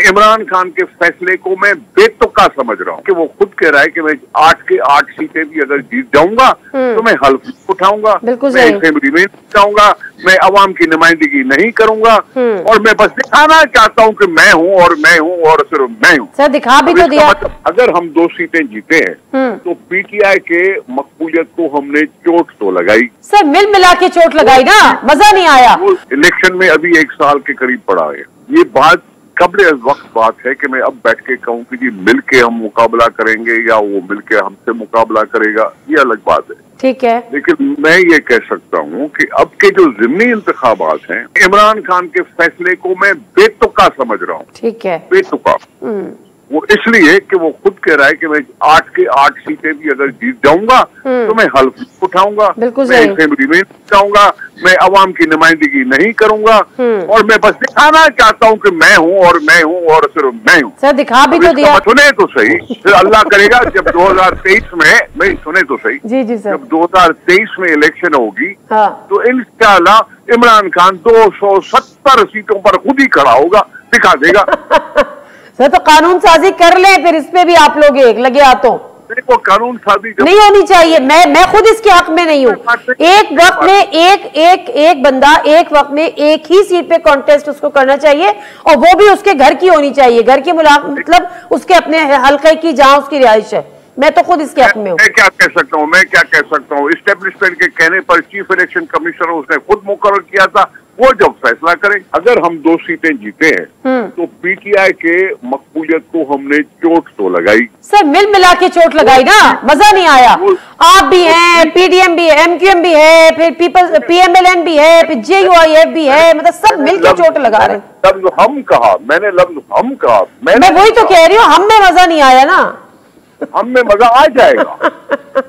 इमरान खान के फैसले को मैं बेतुका समझ रहा हूँ कि वो खुद कह रहा है कि मैं 8 के 8 सीटें भी अगर जीत जाऊंगा तो मैं हल्फ उठाऊंगा, मैं असेंबली में जाऊंगा, मैं अवाम की नुमाइंदगी नहीं करूंगा और मैं बस दिखाना चाहता हूँ कि मैं हूँ और मैं हूँ और सिर्फ मैं हूँ। सर दिखा भी तो दिया। अगर हम 2 सीटें जीते हैं तो पीटीआई के मकबूलियत को हमने चोट तो लगाई। सर मिल मिला के चोट लगाई ना, मजा नहीं आया। इलेक्शन में अभी 1 साल के करीब पड़ा है। ये बात कबले वक्त बात है कि मैं अब बैठ के कहूँ कि जी मिल के हम मुकाबला करेंगे या वो मिल के हमसे मुकाबला करेगा, ये अलग बात है। ठीक है, लेकिन मैं ये कह सकता हूँ कि अब के जो ज़िमनी इंतखाबात हैं, इमरान खान के फैसले को मैं बेतुका समझ रहा हूँ। ठीक है, बेतुका। वो इसलिए कि वो खुद कह रहा है कि मैं 8 के 8 सीटें भी अगर जीत जाऊंगा तो मैं हल्फ उठाऊंगा, मैं असेंबली में जाऊंगा, मैं अवाम की नुमाइंदगी नहीं करूंगा और मैं बस दिखाना चाहता हूँ कि मैं हूँ और मैं हूँ और सिर्फ मैं हूँ। सर दिखा भी तो दिया। सुने तो सही, फिर अल्लाह करेगा जब 2023 में सुने तो सही। जी जी सर। जब 2023 में इलेक्शन होगी तो इंशाल्लाह इमरान खान 270 सीटों पर खुद ही खड़ा होगा, दिखा देगा। सर तो कानून साजी कर ले, फिर इसमें भी आप लोग एक लगे हाथों। देखो कानून साजी नहीं होनी चाहिए। मैं खुद इसके हक में नहीं हूँ। एक वक्त में एक बंदा एक वक्त में एक ही सीट पे कॉन्टेस्ट उसको करना चाहिए और वो भी उसके घर की होनी चाहिए। घर की मतलब उसके अपने हल्के की जहाँ उसकी रिहाइश है। मैं तो खुद इसके हक में हूँ। मैं क्या कह सकता हूँ इस्टेब्लिशमेंट के कहने पर चीफ इलेक्शन कमिश्नर उसने खुद मुकर्रर किया था, वो जब फैसला करें। अगर हम 2 सीटें जीते हैं तो पीटीआई के मकबूलियत को हमने चोट तो लगाई। सर मिल मिला के चोट लगाई ना, मजा नहीं आया। आप भी हैं, पीडीएम भी है, एमक्यूएम भी है, फिर पीपल्स पीएमएलएन भी है, फिर जेयूआईएफ भी है, मतलब सब मिल के चोट लगा रहे। लफ्ज हम कहा, मैंने लफ्ज हम कहा, मैं वही तो कह रही हूँ, हम में मजा नहीं आया ना। हम में मजा आ जाएगा।